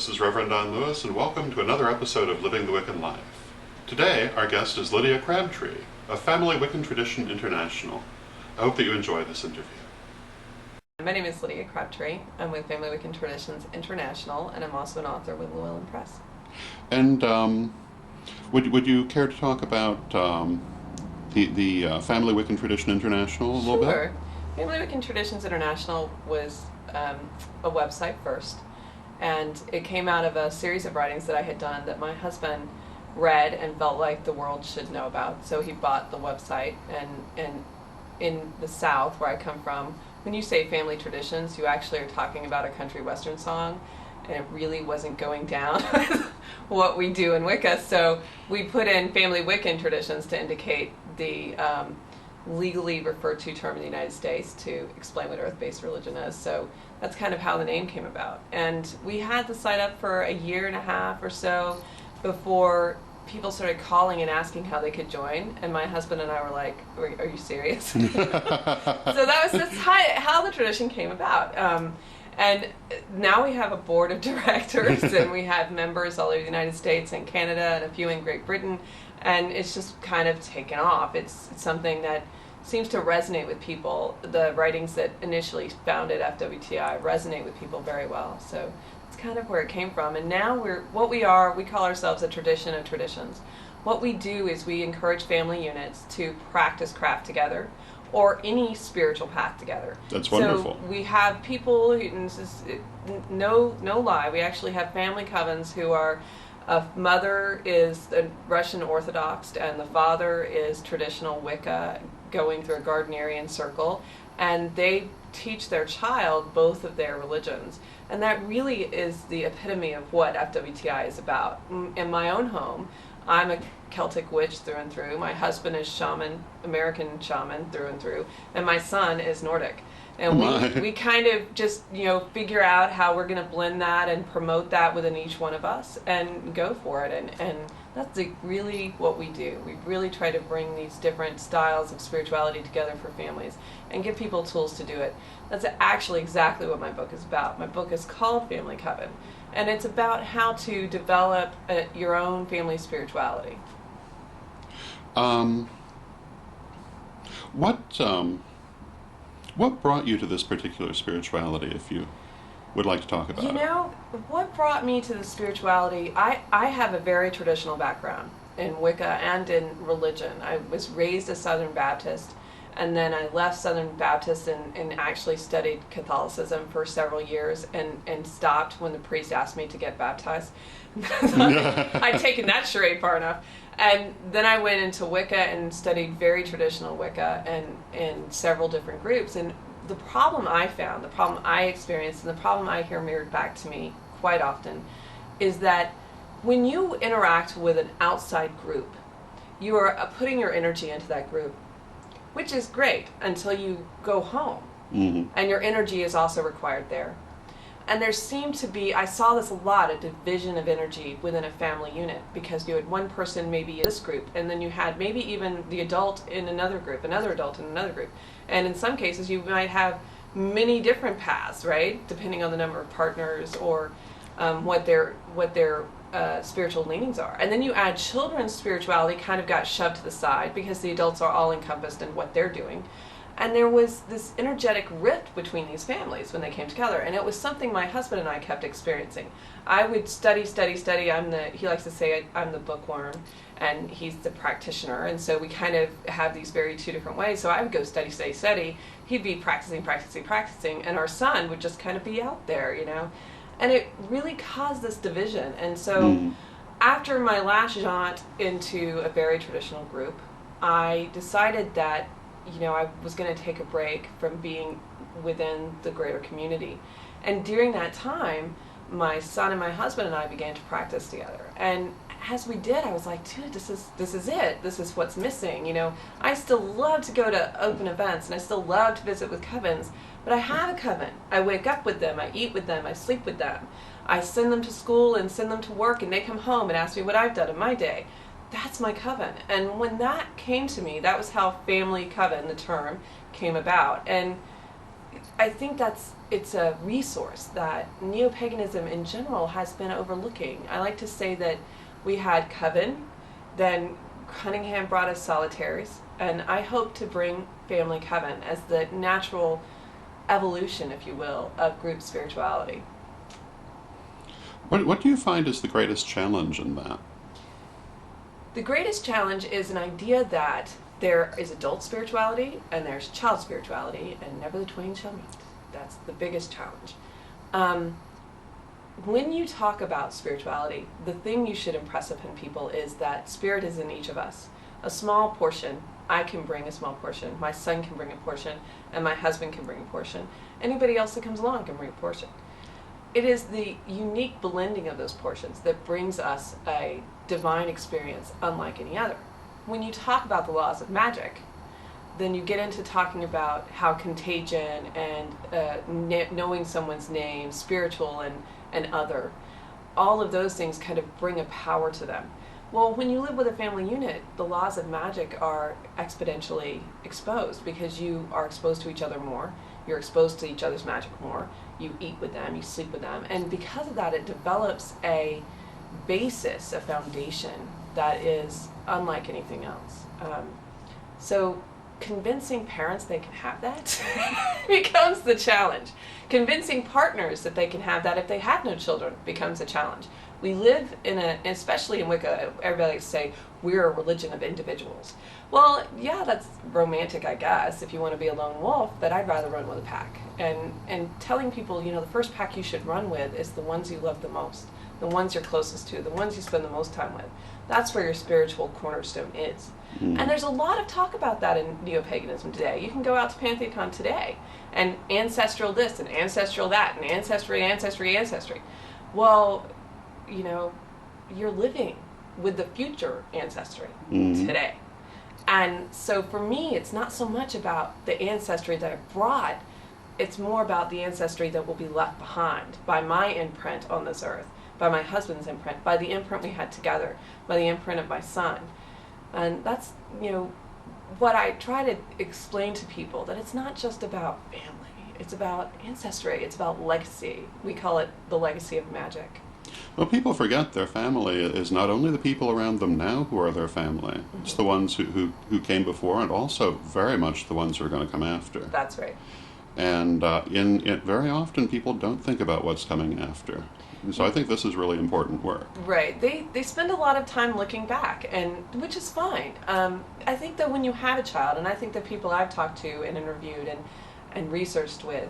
this is Reverend Don Lewis, and welcome to another episode of Living the Wiccan Life. Today, our guest is Lydia Crabtree of Family Wiccan Tradition International. I hope that you enjoy this interview. My name is Lydia Crabtree. I'm with Family Wiccan Traditions International, and I'm also an author with LWL Press. And would you care to talk about the Family Wiccan Tradition International a little bit? Sure. Family Wiccan Traditions International was a website first, and it came out of a series of writings that I had done that my husband read and felt like the world should know about. So he bought the website, and in the South, where I come from, when you say family traditions, you actually are talking about a country western song, and it really wasn't going down with what we do in Wicca. So we put in family Wiccan traditions to indicate the legally referred to term in the United States to explain what earth-based religion is. So that's kind of how the name came about. And we had the site up for a year and a half or so before people started calling and asking how they could join, and my husband and I were like, are you serious? So that's how the tradition came about. And now we have a board of directors, and we have members all over the United States and Canada and a few in Great Britain, and it's just kind of taken off. It's something that seems to resonate with people. The writings that initially founded FWTI resonate with people very well. So it's kind of where it came from. And now we call ourselves a tradition of traditions. What we do is we encourage family units to practice craft together, or any spiritual path together. That's wonderful. So we have people who, and this is no lie, we actually have family covens who are, a mother is the Russian Orthodox and the father is traditional Wicca, going through a Gardnerian circle, and they teach their child both of their religions. And that really is the epitome of what FWTI is about. In my own home, I'm a Celtic witch through and through. My husband is shaman, American shaman through and through, and my son is Nordic. And we kind of just, figure out how we're going to blend that and promote that within each one of us and go for it. And that's really what we do. We really try to bring these different styles of spirituality together for families and give people tools to do it. That's actually exactly what my book is about. My book is called Family Coven, and it's about how to develop your own family spirituality. What brought you to this particular spirituality, if you would like to talk about it? What brought me to the spirituality, I have a very traditional background in Wicca and in religion. I was raised a Southern Baptist, and then I left Southern Baptist and actually studied Catholicism for several years and stopped when the priest asked me to get baptized. I'd taken that charade far enough. And then I went into Wicca and studied very traditional Wicca and in several different groups. And the problem I found, the problem I experienced, and the problem I hear mirrored back to me quite often is that when you interact with an outside group, you are putting your energy into that group, which is great until you go home. Mm-hmm. And your energy is also required there. And there seemed to be, I saw this a lot, a division of energy within a family unit, because you had one person maybe in this group, and then you had maybe even the adult in another group, another adult in another group. And in some cases you might have many different paths, right? Depending on the number of partners or what their spiritual leanings are. And then you add children's spirituality kind of got shoved to the side because the adults are all encompassed in what they're doing. And there was this energetic rift between these families when they came together, and it was something my husband and I kept experiencing. I would study. He likes to say I'm the bookworm, and he's the practitioner, and so we kind of have these very two different ways. So I would go study. He'd be practicing, and our son would just kind of be out there, And it really caused this division. And so after my last jaunt into a very traditional group, I decided that I was going to take a break from being within the greater community. And during that time, my son and my husband and I began to practice together. And as we did, I was like, dude, this is it. This is what's missing. I still love to go to open events, and I still love to visit with covens, but I have a coven. I wake up with them, I eat with them, I sleep with them. I send them to school and send them to work, and they come home and ask me what I've done in my day. That's my coven. And when that came to me, that was how family coven, the term, came about. And I think it's a resource that neo-paganism in general has been overlooking. I like to say that we had coven, then Cunningham brought us solitaries, and I hope to bring family coven as the natural evolution, if you will, of group spirituality. What do you find is the greatest challenge in that? The greatest challenge is an idea that there is adult spirituality and there's child spirituality, and never the twain shall meet. That's the biggest challenge. When you talk about spirituality, the thing you should impress upon people is that spirit is in each of us. A small portion, I can bring a small portion, my son can bring a portion, and my husband can bring a portion. Anybody else that comes along can bring a portion. It is the unique blending of those portions that brings us a divine experience unlike any other. When you talk about the laws of magic, then you get into talking about how contagion and knowing someone's name, spiritual and other, all of those things kind of bring a power to them. Well, when you live with a family unit, the laws of magic are exponentially exposed because you are exposed to each other more, you're exposed to each other's magic more, you eat with them, you sleep with them, and because of that it develops a basis, a foundation that is unlike anything else. So convincing parents they can have that becomes the challenge. Convincing partners that they can have that if they have no children becomes a challenge. We live especially in Wicca, everybody likes to say, we're a religion of individuals. Well, yeah, that's romantic, I guess, if you want to be a lone wolf, but I'd rather run with a pack. And telling people, the first pack you should run with is the ones you love the most, the ones you're closest to, the ones you spend the most time with. That's where your spiritual cornerstone is. And there's a lot of talk about that in neo-paganism today. You can go out to Pantheon today, and ancestral this, and ancestral that, and ancestry. Well, you're living with the future ancestry today. And so for me, it's not so much about the ancestry that I brought, it's more about the ancestry that will be left behind by my imprint on this earth, by my husband's imprint, by the imprint we had together, by the imprint of my son. And that's, what I try to explain to people, that it's not just about family, it's about ancestry, it's about legacy. We call it the legacy of magic. Well, people forget their family is not only the people around them now who are their family, it's the ones who came before, and also very much the ones who are going to come after. That's right. And very often people don't think about what's coming after. So I think this is really important work. Right. They spend a lot of time looking back, and which is fine. I think that when you have a child, and I think the people I've talked to and interviewed and researched with,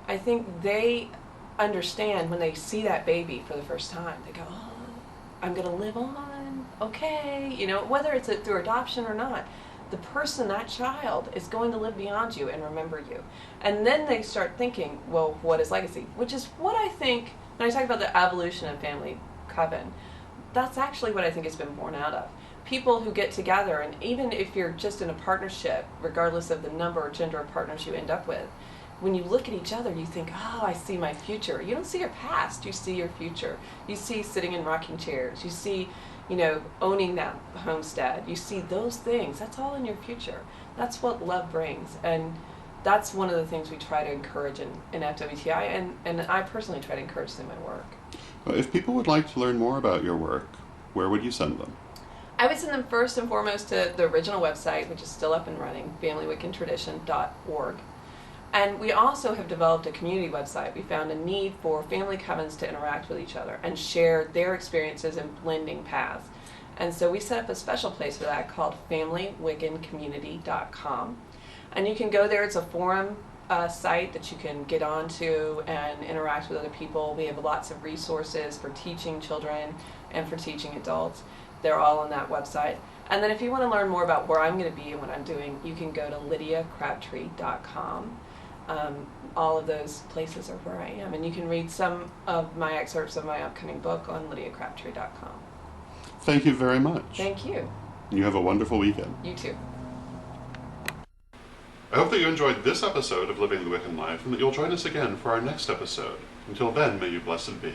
I think they understand when they see that baby for the first time. They go, oh, I'm going to live on. Okay. Whether it's through adoption or not, the person, that child, is going to live beyond you and remember you. And then they start thinking, well, what is legacy? Which is what I think, when I talk about the evolution of family coven, that's actually what I think it's been born out of. People who get together, and even if you're just in a partnership, regardless of the number or gender of partners you end up with, when you look at each other, you think, oh, I see my future. You don't see your past, you see your future. You see sitting in rocking chairs. You see, owning that homestead. You see those things. That's all in your future. That's what love brings. And that's one of the things we try to encourage in FWTI, and I personally try to encourage in my work. Well, if people would like to learn more about your work, where would you send them? I would send them first and foremost to the original website, which is still up and running, familywiccantradition.org. And we also have developed a community website. We found a need for family covens to interact with each other and share their experiences in blending paths. And so we set up a special place for that called familywiccancommunity.com. And you can go there. It's a forum site that you can get onto and interact with other people. We have lots of resources for teaching children and for teaching adults. They're all on that website. And then if you want to learn more about where I'm going to be and what I'm doing, you can go to lydiacrabtree.com. All of those places are where I am, and you can read some of my excerpts of my upcoming book on lydiacrabtree.com. Thank you very much. Thank you. You have a wonderful weekend. You too. I hope that you enjoyed this episode of Living the Wiccan Life, and that you'll join us again for our next episode. Until then, may you blessed be.